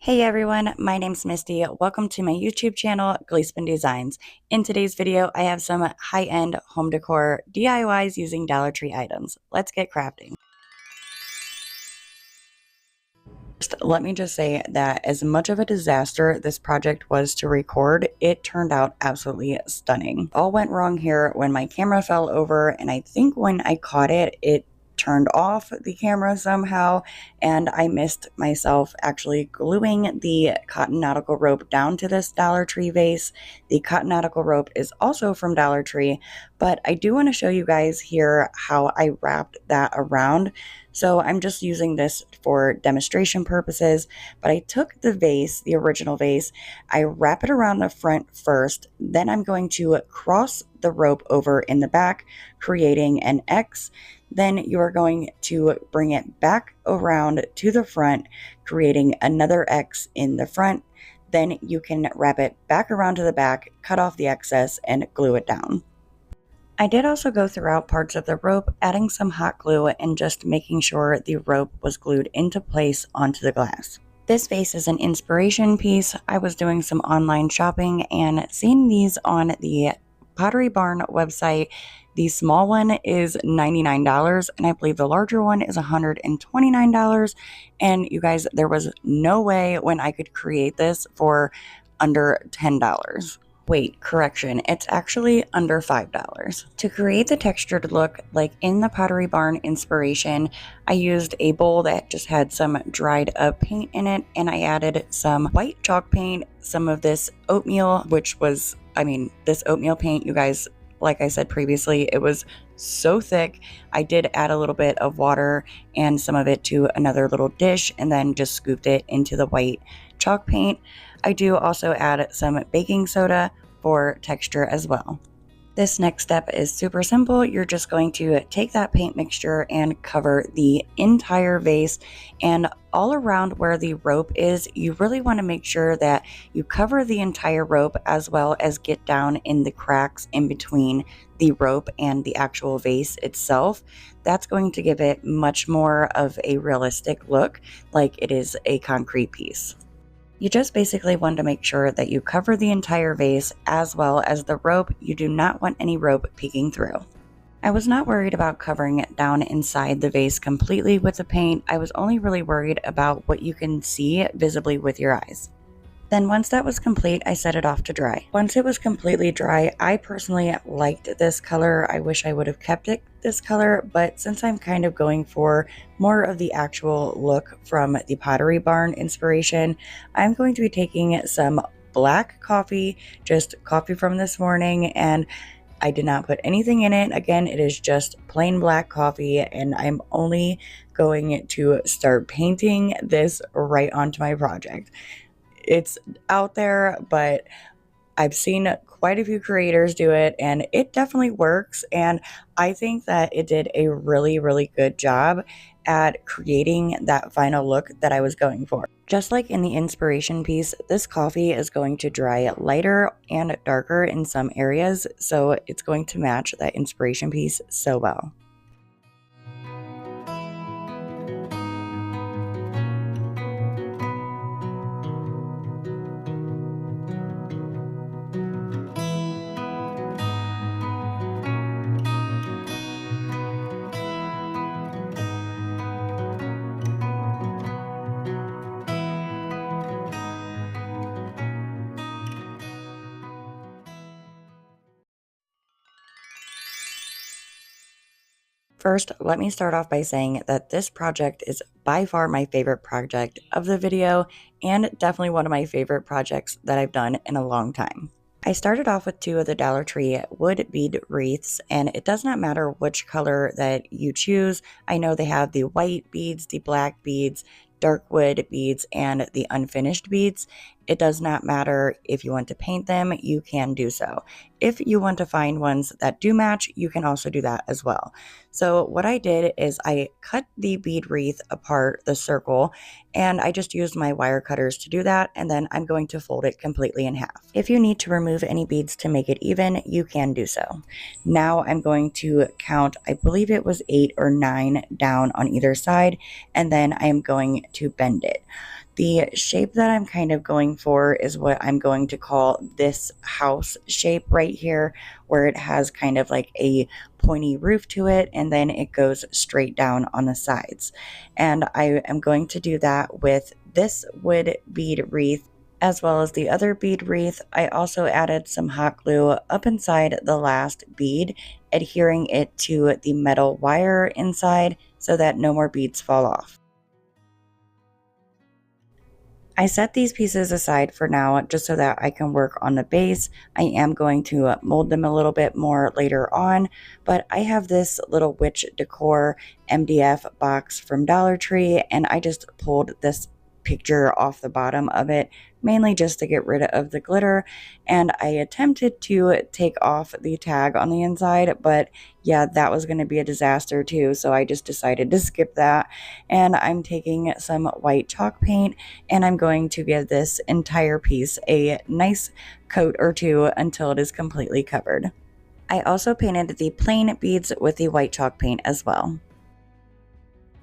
Hey everyone, my name's Misty. Welcome to my YouTube channel, Gleespen Designs. In today's video, I have some high-end home decor DIYs using Dollar Tree items. Let's get crafting. First, let me just say that as much of a disaster this project was to record, it turned out absolutely stunning. All went wrong here when my camera fell over, and I think when I caught it, it turned off the camera somehow, and I missed myself actually gluing the cotton nautical rope down to this Dollar Tree vase. The cotton nautical rope is also from Dollar Tree, but I do want to show you guys here how I wrapped that around. So I'm just using this for demonstration purposes, but I took the vase, the original vase, I wrap it around the front first, then I'm going to cross the rope over in the back, creating an X. Then you're going to bring it back around to the front, creating another X in the front. Then you can wrap it back around to the back, cut off the excess, and glue it down. I did also go throughout parts of the rope, adding some hot glue and just making sure the rope was glued into place onto the glass. This vase is an inspiration piece. I was doing some online shopping and seeing these on the Pottery Barn website. The small one is $99, and I believe the larger one is $129. And you guys, there was no way when I could create this for under $10. Wait, correction, it's actually under $5. To create the textured look, like in the Pottery Barn inspiration, I used a bowl that just had some dried up paint in it, and I added some white chalk paint, some of this oatmeal, which was, this oatmeal paint, you guys, like I said previously, it was so thick. I did add a little bit of water and some of it to another little dish, and then just scooped it into the white chalk paint. I do also add some baking soda for texture as well. This next step is super simple. You're just going to take that paint mixture and cover the entire vase, and all around where the rope is, you really want to make sure that you cover the entire rope as well as get down in the cracks in between the rope and the actual vase itself. That's going to give it much more of a realistic look, like it is a concrete piece. You just basically want to make sure that you cover the entire vase as well as the rope. You do not want any rope peeking through. I was not worried about covering it down inside the vase completely with the paint. I was only really worried about what you can see visibly with your eyes. Then once that was complete, I set it off to dry. Once it was completely dry, I personally liked this color. I wish I would have kept it this color, but since I'm kind of going for more of the actual look from the Pottery Barn inspiration, I'm going to be taking some black coffee, just coffee from this morning, and I did not put anything in it. Again, it is just plain black coffee, and I'm only going to start painting this right onto my project. It's out there, but I've seen quite a few creators do it, and it definitely works, and I think that it did a really, really good job at creating that final look that I was going for. Just like in the inspiration piece, this coffee is going to dry lighter and darker in some areas, so it's going to match that inspiration piece so well. First, let me start off by saying that this project is by far my favorite project of the video, and definitely one of my favorite projects that I've done in a long time. I started off with two of the Dollar Tree wood bead wreaths, and it does not matter which color that you choose. I know they have the white beads, the black beads, dark wood beads, and the unfinished beads. It does not matter if you want to paint them, you can do so. If you want to find ones that do match, you can also do that as well. So what I did is I cut the bead wreath apart, the circle, and I just used my wire cutters to do that, and then I'm going to fold it completely in half. If you need to remove any beads to make it even, you can do so. Now I'm going to count, I believe it was 8 or 9 down on either side, and then I am going to bend it. The shape that I'm kind of going for is what I'm going to call this house shape right here, where it has kind of like a pointy roof to it and then it goes straight down on the sides. And I am going to do that with this wood bead wreath as well as the other bead wreath. I also added some hot glue up inside the last bead, adhering it to the metal wire inside so that no more beads fall off. I set these pieces aside for now just so that I can work on the base. I am going to mold them a little bit more later on, but I have this little witch decor MDF box from Dollar Tree, and I just pulled this picture off the bottom of it, mainly just to get rid of the glitter. And I attempted to take off the tag on the inside, but yeah, that was going to be a disaster too, so I just decided to skip that. And I'm taking some white chalk paint and I'm going to give this entire piece a nice coat or two until it is completely covered. I also painted the plain beads with the white chalk paint as well.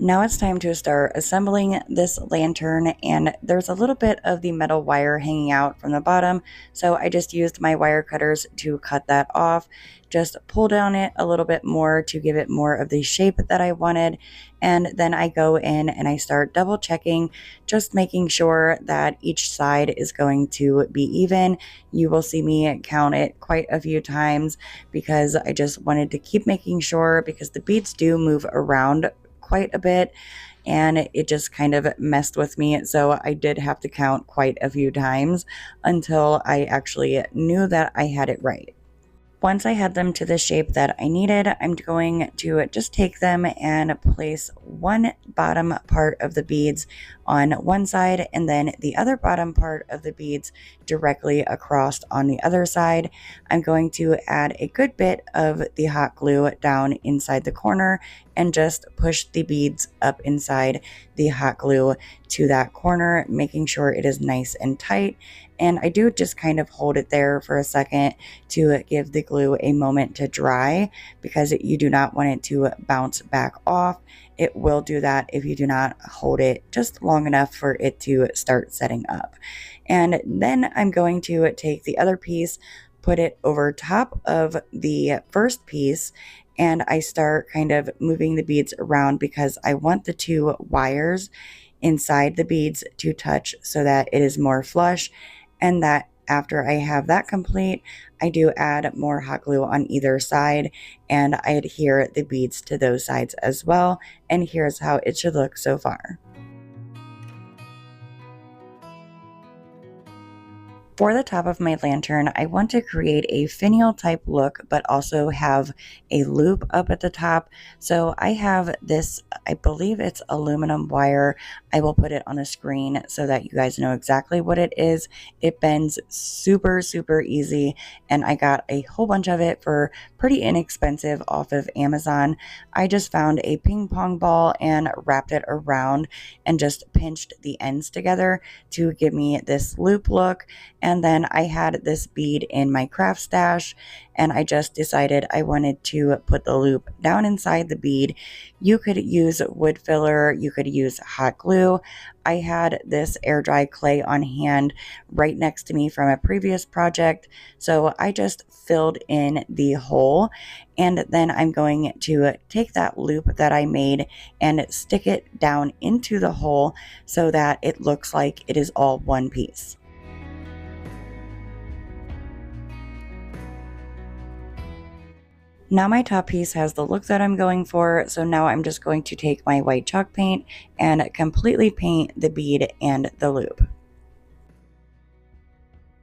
Now it's time to start assembling this lantern, and there's a little bit of the metal wire hanging out from the bottom, so I just used my wire cutters to cut that off, just pull down it a little bit more to give it more of the shape that I wanted, and then I go in and I start double checking, just making sure that each side is going to be even. You will see me count it quite a few times because I just wanted to keep making sure, because the beads do move around quite a bit and it just kind of messed with me, so I did have to count quite a few times until I actually knew that I had it right. Once I had them to the shape that I needed, I'm going to just take them and place one bottom part of the beads on one side and then the other bottom part of the beads directly across on the other side. I'm going to add a good bit of the hot glue down inside the corner and just push the beads up inside the hot glue to that corner, making sure it is nice and tight. And I do just kind of hold it there for a second to give the glue a moment to dry, because you do not want it to bounce back off. It will do that if you do not hold it just long enough for it to start setting up. And then I'm going to take the other piece, put it over top of the first piece, and I start kind of moving the beads around because I want the two wires inside the beads to touch so that it is more flush. And that after I have that complete, I do add more hot glue on either side and I adhere the beads to those sides as well. And here's how it should look so far. For the top of my lantern, I want to create a finial type look, but also have a loop up at the top. So I have this, I believe it's aluminum wire. I will put it on the screen so that you guys know exactly what it is. It bends super, super easy, and I got a whole bunch of it for pretty inexpensive off of Amazon. I just found a ping pong ball and wrapped it around and just pinched the ends together to give me this loop look. And then I had this bead in my craft stash, and I just decided I wanted to put the loop down inside the bead. You could use wood filler, you could use hot glue. I had this air dry clay on hand right next to me from a previous project, so I just filled in the hole, and then I'm going to take that loop that I made and stick it down into the hole so that it looks like it is all one piece. Now my top piece has the look that I'm going for, so now I'm just going to take my white chalk paint and completely paint the bead and the loop.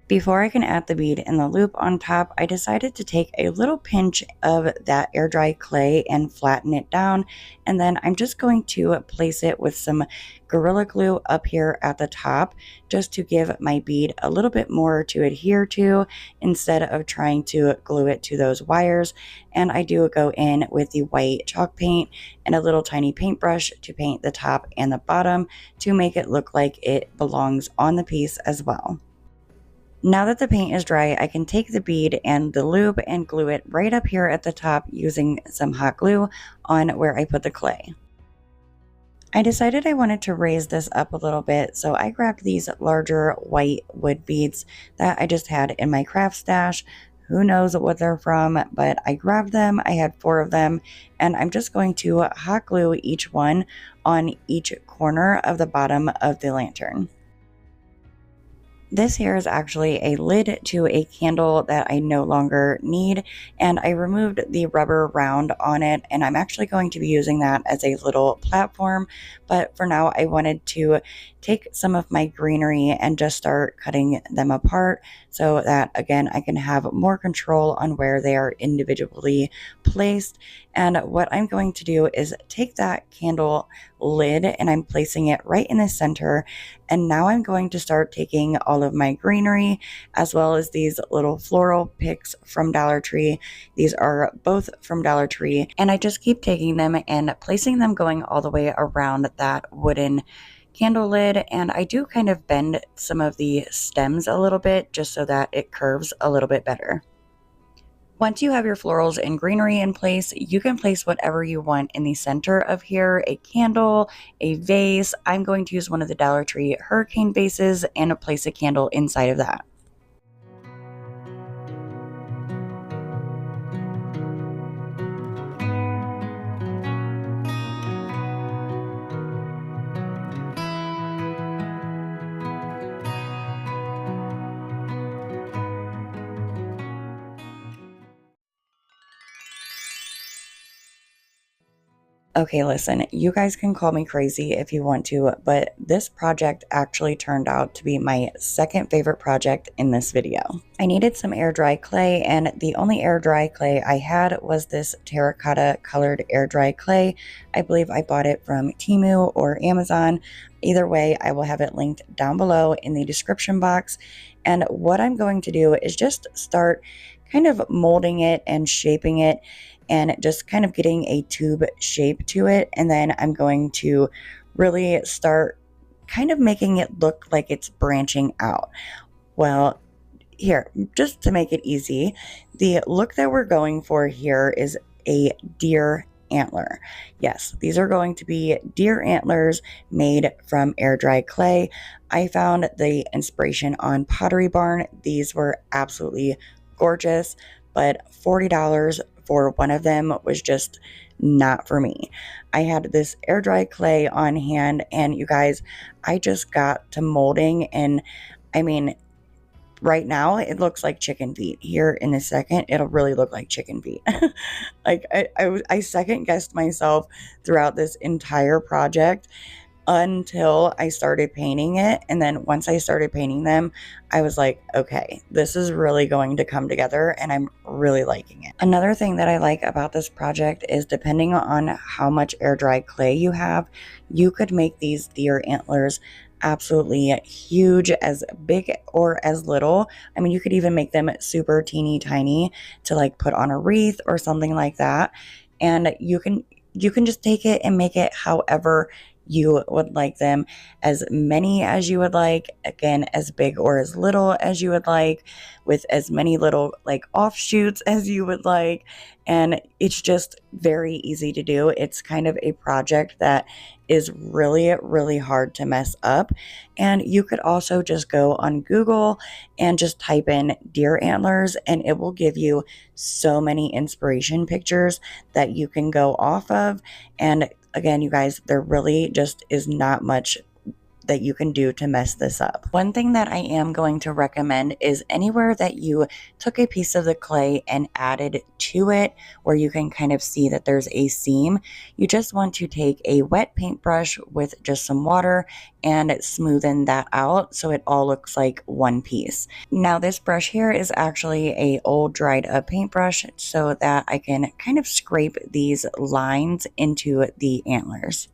Before I can add the bead and the loop on top, I decided to take a little pinch of that air dry clay and flatten it down, and then I'm just going to place it with some Gorilla Glue up here at the top just to give my bead a little bit more to adhere to instead of trying to glue it to those wires. And I do go in with the white chalk paint and a little tiny paintbrush to paint the top and the bottom to make it look like it belongs on the piece as well. Now that the paint is dry, I can take the bead and the loop and glue it right up here at the top using some hot glue on where I put the clay. I decided I wanted to raise this up a little bit, so I grabbed these larger white wood beads that I just had in my craft stash. Who knows what they're from, but I grabbed them. I had 4 of them, and I'm just going to hot glue each one on each corner of the bottom of the lantern. This here is actually a lid to a candle that I no longer need, and I removed the rubber round on it, and I'm actually going to be using that as a little platform. But for now, I wanted to take some of my greenery and just start cutting them apart so that, again, I can have more control on where they are individually placed. And what I'm going to do is take that candle lid and I'm placing it right in the center. And now I'm going to start taking all of my greenery as well as these little floral picks from Dollar Tree. These are both from Dollar Tree. And I just keep taking them and placing them going all the way around that wooden candle lid. And I do kind of bend some of the stems a little bit just so that it curves a little bit better. Once you have your florals and greenery in place, you can place whatever you want in the center of here, a candle, a vase. I'm going to use one of the Dollar Tree hurricane vases and place a candle inside of that. Okay, listen, you guys can call me crazy if you want to, but this project actually turned out to be my second favorite project in this video. I needed some air dry clay, and the only air dry clay I had was this terracotta colored air dry clay. I believe I bought it from Temu or Amazon. Either way, I will have it linked down below in the description box. And what I'm going to do is just start kind of molding it and shaping it and just kind of getting a tube shape to it. And then I'm going to really start kind of making it look like it's branching out. Well, here, just to make it easy, the look that we're going for here is a deer antler. Yes, these are going to be deer antlers made from air dry clay. I found the inspiration on Pottery Barn. These were absolutely gorgeous, but $40 for one of them was just not for me. I had this air dry clay on hand, and you guys, I just got to molding, and I mean, right now it looks like chicken feet. Here in a second, it'll really look like chicken feet. Like I second guessed myself throughout this entire project until I started painting it. And then once I started painting them, I was like, okay, this is really going to come together and I'm really liking it. Another thing that I like about this project is depending on how much air dry clay you have, you could make these deer antlers absolutely huge, as big or as little. I mean, you could even make them super teeny tiny to like put on a wreath or something like that. And you can just take it and make it however you would like them, as many as you would like, again, as big or as little as you would like, with as many little like offshoots as you would like. And it's just very easy to do. It's kind of a project that is really, really hard to mess up. And you could also just go on Google and just type in deer antlers, and it will give you so many inspiration pictures that you can go off of. And again, you guys, there really just is not much that you can do to mess this up. One thing that I am going to recommend is anywhere that you took a piece of the clay and added to it, where you can kind of see that there's a seam, you just want to take a wet paintbrush with just some water and smoothen that out so it all looks like one piece. Now this brush here is actually a old dried up paintbrush so that I can kind of scrape these lines into the antlers.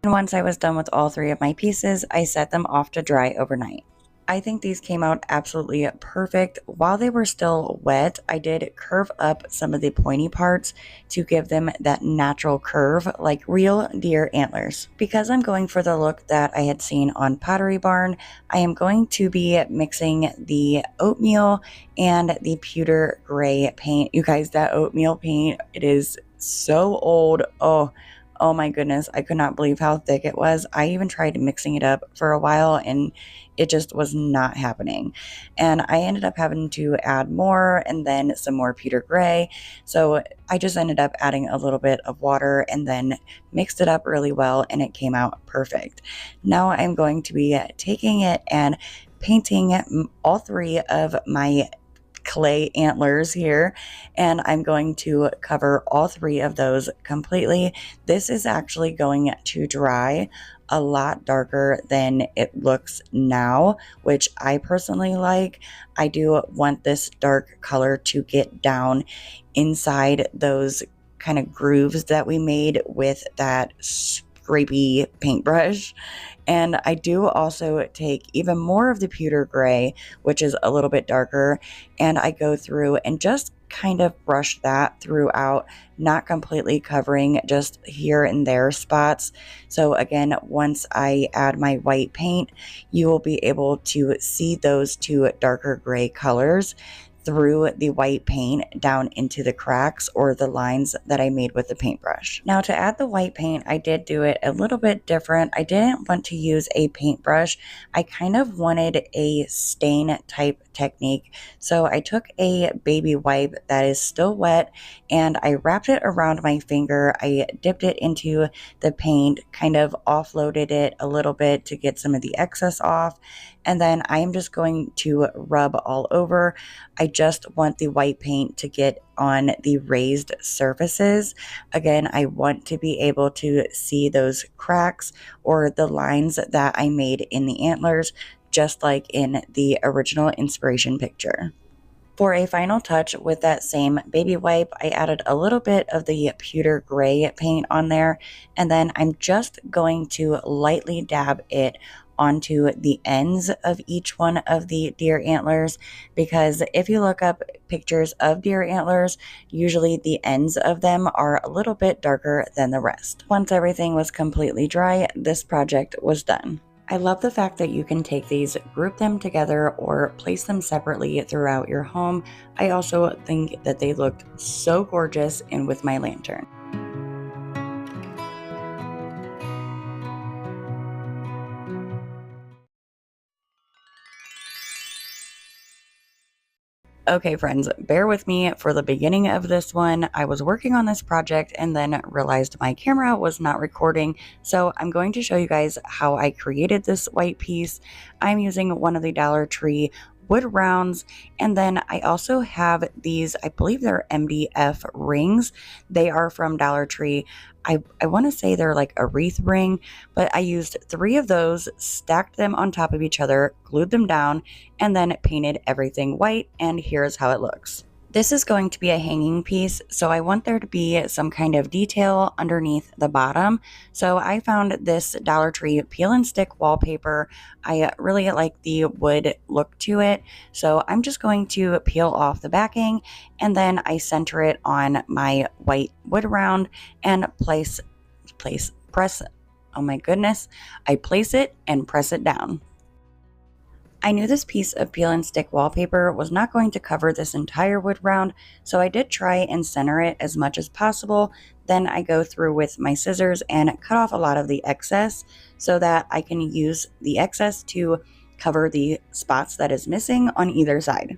And once I was done with all 3 of my pieces, I set them off to dry overnight. I think these came out absolutely perfect. While they were still wet, I did curve up some of the pointy parts to give them that natural curve like real deer antlers. Because I'm going for the look that I had seen on Pottery Barn, I am going to be mixing the oatmeal and the pewter gray paint. You guys, that oatmeal paint, it is so old. Oh my goodness. I could not believe how thick it was. I even tried mixing it up for a while and it just was not happening. And I ended up having to add more and then some more pewter gray. So I just ended up adding a little bit of water and then mixed it up really well and it came out perfect. Now I'm going to be taking it and painting all three of my clay antlers here, and I'm going to cover all three of those completely. This is actually going to dry a lot darker than it looks now, which I personally like. I do want this dark color to get down inside those kind of grooves that we made with that scrapey paintbrush. And I do also take even more of the pewter gray, which is a little bit darker, and I go through and just kind of brush that throughout, not completely covering, just here and there spots. So again, once I add my white paint, you will be able to see those two darker gray colors through the white paint down into the cracks or the lines that I made with the paintbrush. Now to add the white paint, I did do it a little bit different. I didn't want to use a paintbrush. I kind of wanted a stain type technique. So I took a baby wipe that is still wet and I wrapped it around my finger. I dipped it into the paint, kind of offloaded it a little bit to get some of the excess off. And then I am just going to rub all over. I just want the white paint to get on the raised surfaces. Again, I want to be able to see those cracks or the lines that I made in the antlers, just like in the original inspiration picture. For a final touch with that same baby wipe, I added a little bit of the pewter gray paint on there, and then I'm just going to lightly dab it onto the ends of each one of the deer antlers, because if you look up pictures of deer antlers, usually the ends of them are a little bit darker than the rest. Once everything was completely dry, this project was done. I love the fact that you can take these, group them together, or place them separately throughout your home. I also think that they looked so gorgeous in with my lantern. Okay, friends, bear with me for the beginning of this one. I was working on this project and then realized my camera was not recording. So I'm going to show you guys how I created this white piece. I'm using one of the Dollar Tree wood rounds, and then I also have these, I believe they're MDF rings. They are from Dollar Tree. I want to say they're like a wreath ring, but I used 3 of those, stacked them on top of each other, glued them down, and then painted everything white, and here's how it looks. This is going to be a hanging piece, so I want there to be some kind of detail underneath the bottom. So I found this Dollar Tree peel and stick wallpaper. I really like the wood look to it, so I'm just going to peel off the backing, and then I center it on my white wood round and press, oh my goodness, I place it and press it down. I knew this piece of peel and stick wallpaper was not going to cover this entire wood round, so I did try and center it as much as possible. Then I go through with my scissors and cut off a lot of the excess so that I can use the excess to cover the spots that is missing on either side.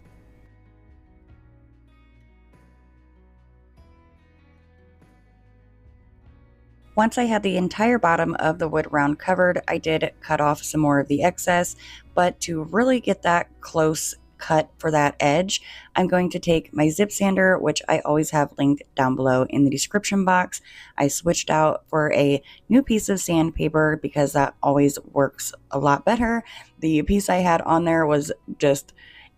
Once I had the entire bottom of the wood round covered, I did cut off some more of the excess, but to really get that close cut for that edge, I'm going to take my zip sander, which I always have linked down below in the description box. I switched out for a new piece of sandpaper because that always works a lot better. The piece I had on there was just,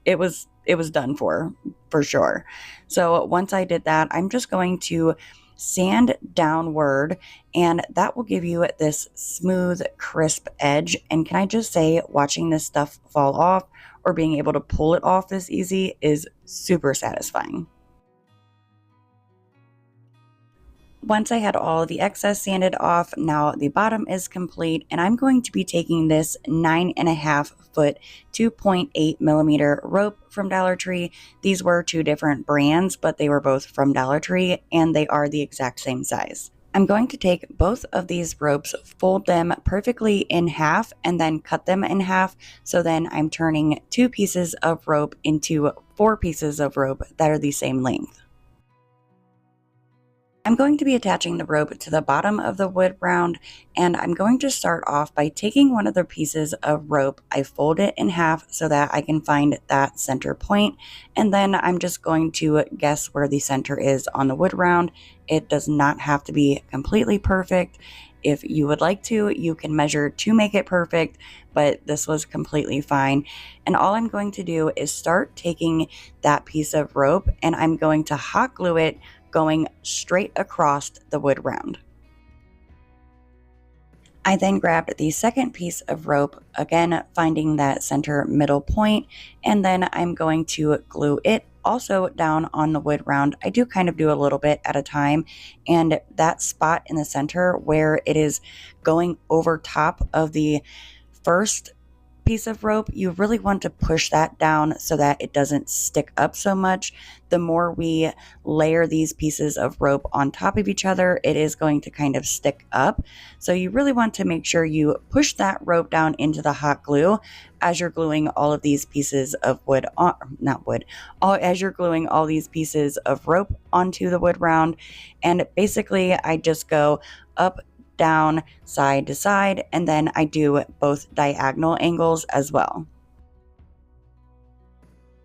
it was done for sure. So once I did that, I'm just going to sand downward, and that will give you this smooth, crisp edge. And can I just say, watching this stuff fall off or being able to pull it off this easy is super satisfying. Once I had all the excess sanded off, now the bottom is complete, and I'm going to be taking this 9.5 foot 2.8 millimeter rope from Dollar Tree. These were two different brands, but they were both from Dollar Tree and they are the exact same size. I'm going to take both of these ropes, fold them perfectly in half, and then cut them in half. So then I'm turning 2 pieces of rope into 4 pieces of rope that are the same length. I'm going to be attaching the rope to the bottom of the wood round, and I'm going to start off by taking one of the pieces of rope. I fold it in half so that I can find that center point, and then I'm just going to guess where the center is on the wood round. It does not have to be completely perfect. If you would like to, you can measure to make it perfect, but this was completely fine. And all I'm going to do is start taking that piece of rope and I'm going to hot glue it going straight across the wood round. I then grabbed the second piece of rope, again finding that center middle point, and then I'm going to glue it also down on the wood round. I do kind of do a little bit at a time, and that spot in the center where it is going over top of the first piece of rope, you really want to push that down so that it doesn't stick up so much. The more we layer these pieces of rope on top of each other, it is going to kind of stick up. So you really want to make sure you push that rope down into the hot glue as you're gluing all of these pieces of wood on, as you're gluing all these pieces of rope onto the wood round. And basically I just go up, down, side to side, and then I do both diagonal angles as well.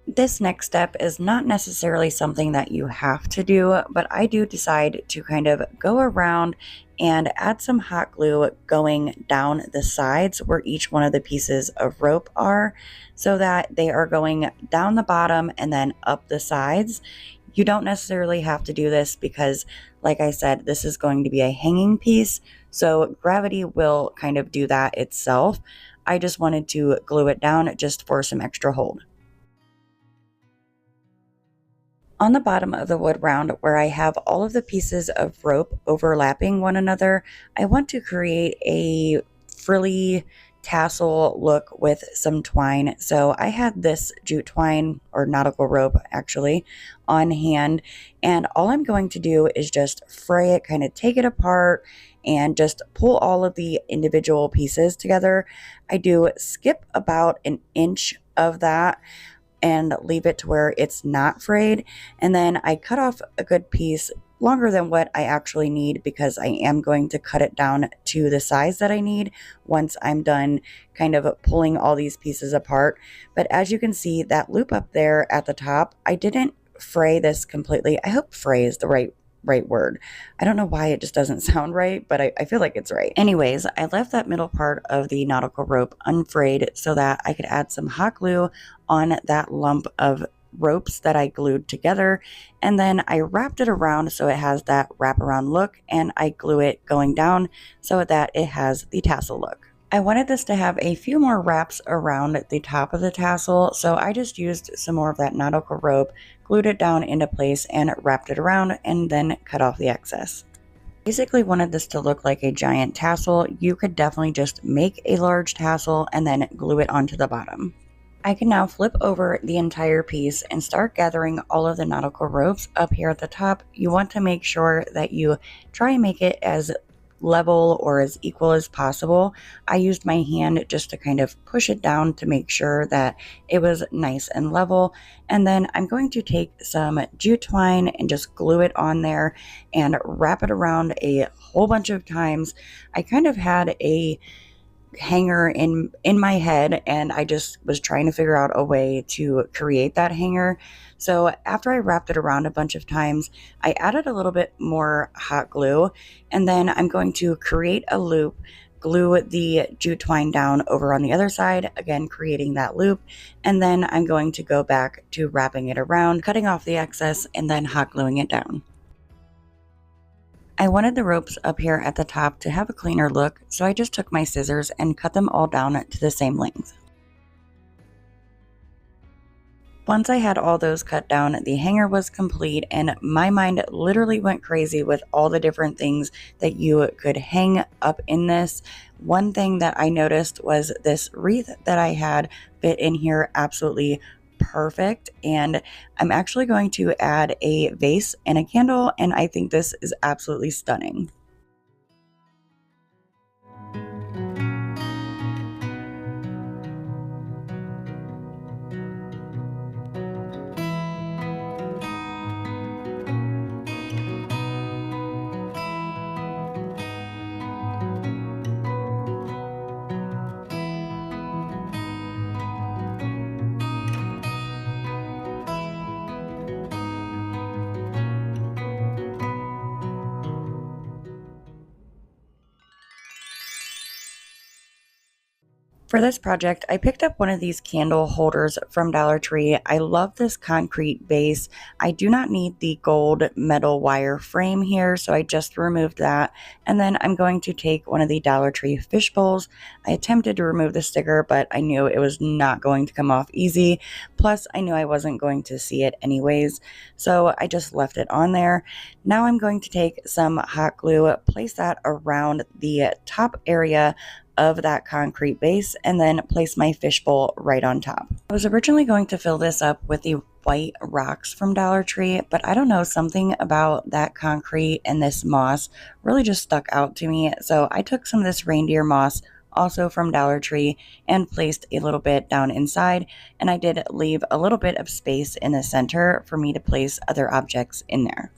This next step is not necessarily something that you have to do, but I do decide to kind of go around and add some hot glue going down the sides where each one of the pieces of rope are, so that they are going down the bottom and then up the sides. You don't necessarily have to do this because, like I said, this is going to be a hanging piece, so gravity will kind of do that itself. I just wanted to glue it down just for some extra hold. On the bottom of the wood round, where I have all of the pieces of rope overlapping one another, I want to create a frilly tassel look with some twine. So I had this jute twine, or nautical rope actually, on hand, and all I'm going to do is just fray it, kind of take it apart and just pull all of the individual pieces together. I do skip about an inch of that and leave it to where it's not frayed, and then I cut off a good piece longer than what I actually need, because I am going to cut it down to the size that I need once I'm done kind of pulling all these pieces apart. But as you can see, that loop up there at the top, I didn't fray this completely. I hope fray is the right word. I don't know why it just doesn't sound right, but I feel like it's right. Anyways, I left that middle part of the nautical rope unfrayed so that I could add some hot glue on that lump of ropes that I glued together, and then I wrapped it around so it has that wraparound look, and I glue it going down so that it has the tassel look. I wanted this to have a few more wraps around the top of the tassel, so I just used some more of that nautical rope, glued it down into place, and wrapped it around, and then cut off the excess. Basically wanted this to look like a giant tassel. You could definitely just make a large tassel and then glue it onto the bottom. I can now flip over the entire piece and start gathering all of the nautical ropes up here at the top. You want to make sure that you try and make it as level or as equal as possible. I used my hand just to kind of push it down to make sure that it was nice and level. And then I'm going to take some jute twine and just glue it on there and wrap it around a whole bunch of times. I kind of had a hanger in my head, and I just was trying to figure out a way to create that hanger. So after I wrapped it around a bunch of times, I added a little bit more hot glue, and then I'm going to create a loop, glue the jute twine down over on the other side, again creating that loop, and then I'm going to go back to wrapping it around, cutting off the excess, and then hot gluing it down. I wanted the ropes up here at the top to have a cleaner look, so I just took my scissors and cut them all down to the same length. Once I had all those cut down, the hanger was complete, and my mind literally went crazy with all the different things that you could hang up in this. One thing that I noticed was this wreath that I had fit in here absolutely perfect, and I'm actually going to add a vase and a candle, and I think this is absolutely stunning. For this project, I picked up one of these candle holders from Dollar Tree. I love this concrete base. I do not need the gold metal wire frame here, so I just removed that. And then I'm going to take one of the Dollar Tree fish bowls. I attempted to remove the sticker, but I knew it was not going to come off easy. Plus, I knew I wasn't going to see it anyways, so I just left it on there. Now I'm going to take some hot glue, place that around the top area of that concrete base, and then place my fishbowl right on top. I was originally going to fill this up with the white rocks from Dollar Tree, but I don't know, something about that concrete and this moss really just stuck out to me. So I took some of this reindeer moss, also from Dollar Tree, and placed a little bit down inside, and I did leave a little bit of space in the center for me to place other objects in there.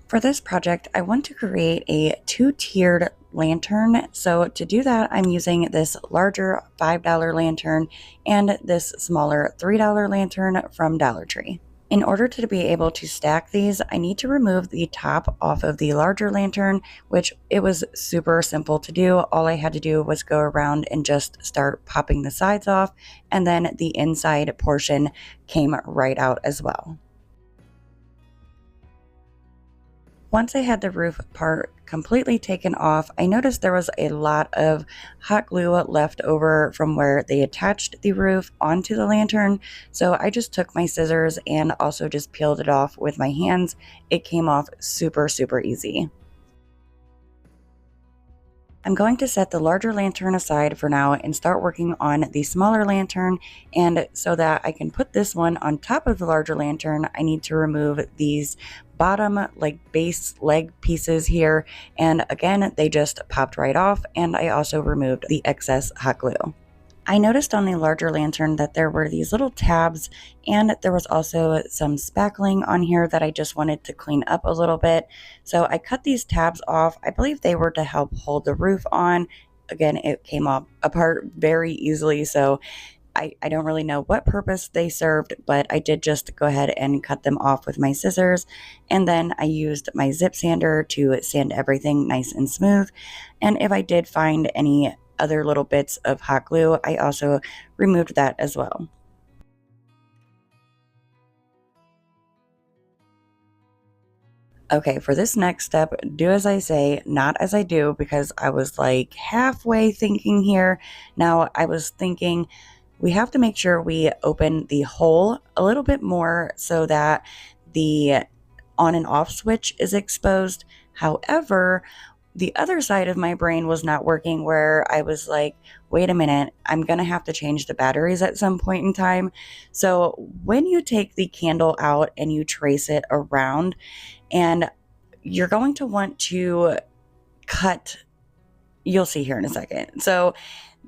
For this project, I want to create a two-tiered lantern. So to do that, I'm using this larger $5 lantern and this smaller $3 lantern from Dollar Tree. In order to be able to stack these, I need to remove the top off of the larger lantern, which it was super simple to do. All I had to do was go around and just start popping the sides off, and then the inside portion came right out as well. Once I had the roof part completely taken off, I noticed there was a lot of hot glue left over from where they attached the roof onto the lantern. So I just took my scissors and also just peeled it off with my hands. It came off super, super easy. I'm going to set the larger lantern aside for now and start working on the smaller lantern, and so that I can put this one on top of the larger lantern, I need to remove these bottom base leg pieces here, and again they just popped right off, and I also removed the excess hot glue. I noticed on the larger lantern that there were these little tabs, and there was also some spackling on here that I just wanted to clean up a little bit. So I cut these tabs off. I believe they were to help hold the roof on. Again, it came off apart very easily, so I don't really know what purpose they served, but I did just go ahead and cut them off with my scissors. And then I used my zip sander to sand everything nice and smooth. And if I did find any other little bits of hot glue, I also removed that as well. Okay, for this next step, do as I say, not as I do, because I was like halfway thinking here. Now I was thinking we have to make sure we open the hole a little bit more so that the on and off switch is exposed. However, the other side of my brain was not working, where I was like, wait a minute, I'm going to have to change the batteries at some point in time. So when you take the candle out and you trace it around, and you're going to want to cut, you'll see here in a second. So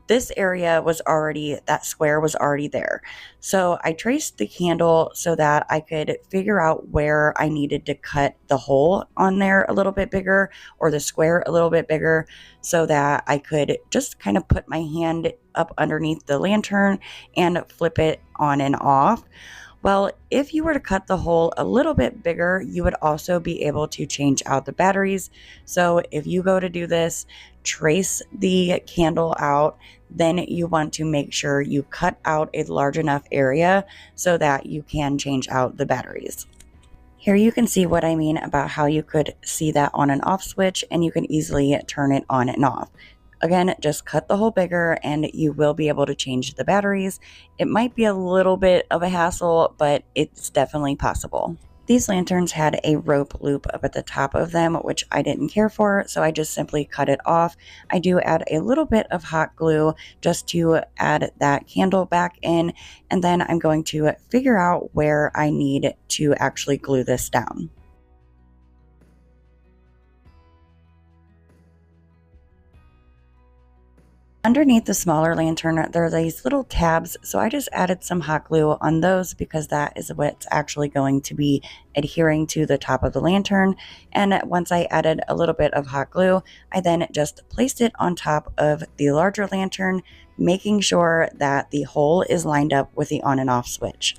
this area was already, that square was already there. So I traced the candle so that I could figure out where I needed to cut the hole on there a little bit bigger, or the square a little bit bigger, so that I could just kind of put my hand up underneath the lantern and flip it on and off. Well, if you were to cut the hole a little bit bigger, you would also be able to change out the batteries. So if you go to do this, trace the candle out, then you want to make sure you cut out a large enough area so that you can change out the batteries. Here you can see what I mean about how you could see that on and off switch, and you can easily turn it on and off. Again, just cut the hole bigger and you will be able to change the batteries. It might be a little bit of a hassle, but it's definitely possible. These lanterns had a rope loop up at the top of them, which I didn't care for, so I just simply cut it off. I do add a little bit of hot glue just to add that candle back in, and then I'm going to figure out where I need to actually glue this down. Underneath the smaller lantern, there are these little tabs, so I just added some hot glue on those because that is what's actually going to be adhering to the top of the lantern. And once I added a little bit of hot glue, I then just placed it on top of the larger lantern, making sure that the hole is lined up with the on and off switch.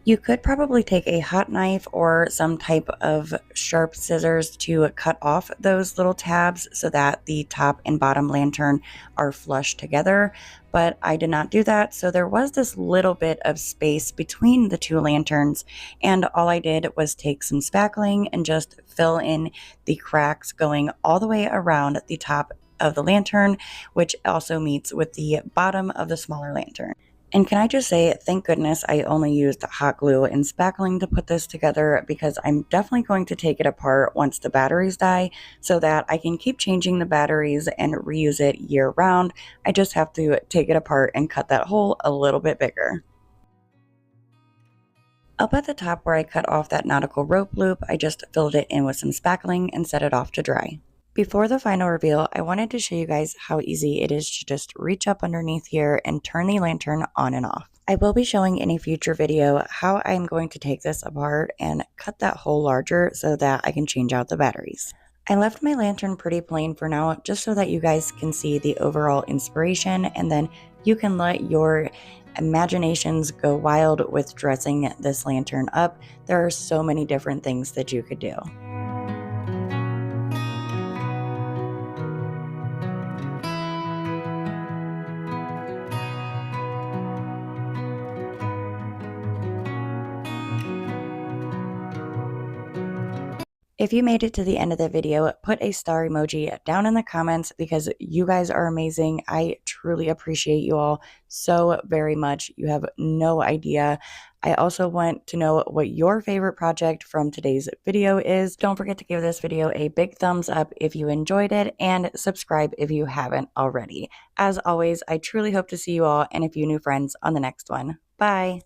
You could probably take a hot knife or some type of sharp scissors to cut off those little tabs so that the top and bottom lantern are flush together, but I did not do that, so there was this little bit of space between the two lanterns, and all I did was take some spackling and just fill in the cracks going all the way around the top of the lantern, which also meets with the bottom of the smaller lantern. And can I just say, thank goodness I only used hot glue and spackling to put this together, because I'm definitely going to take it apart once the batteries die so that I can keep changing the batteries and reuse it year round. I just have to take it apart and cut that hole a little bit bigger. Up at the top where I cut off that nautical rope loop, I just filled it in with some spackling and set it off to dry. Before the final reveal, I wanted to show you guys how easy it is to just reach up underneath here and turn the lantern on and off. I will be showing in a future video how I'm going to take this apart and cut that hole larger so that I can change out the batteries. I left my lantern pretty plain for now, just so that you guys can see the overall inspiration, and then you can let your imaginations go wild with dressing this lantern up. There are so many different things that you could do. If you made it to the end of the video, put a star emoji down in the comments because you guys are amazing. I truly appreciate you all so very much. You have no idea. I also want to know what your favorite project from today's video is. Don't forget to give this video a big thumbs up if you enjoyed it, and subscribe if you haven't already. As always, I truly hope to see you all and a few new friends on the next one. Bye!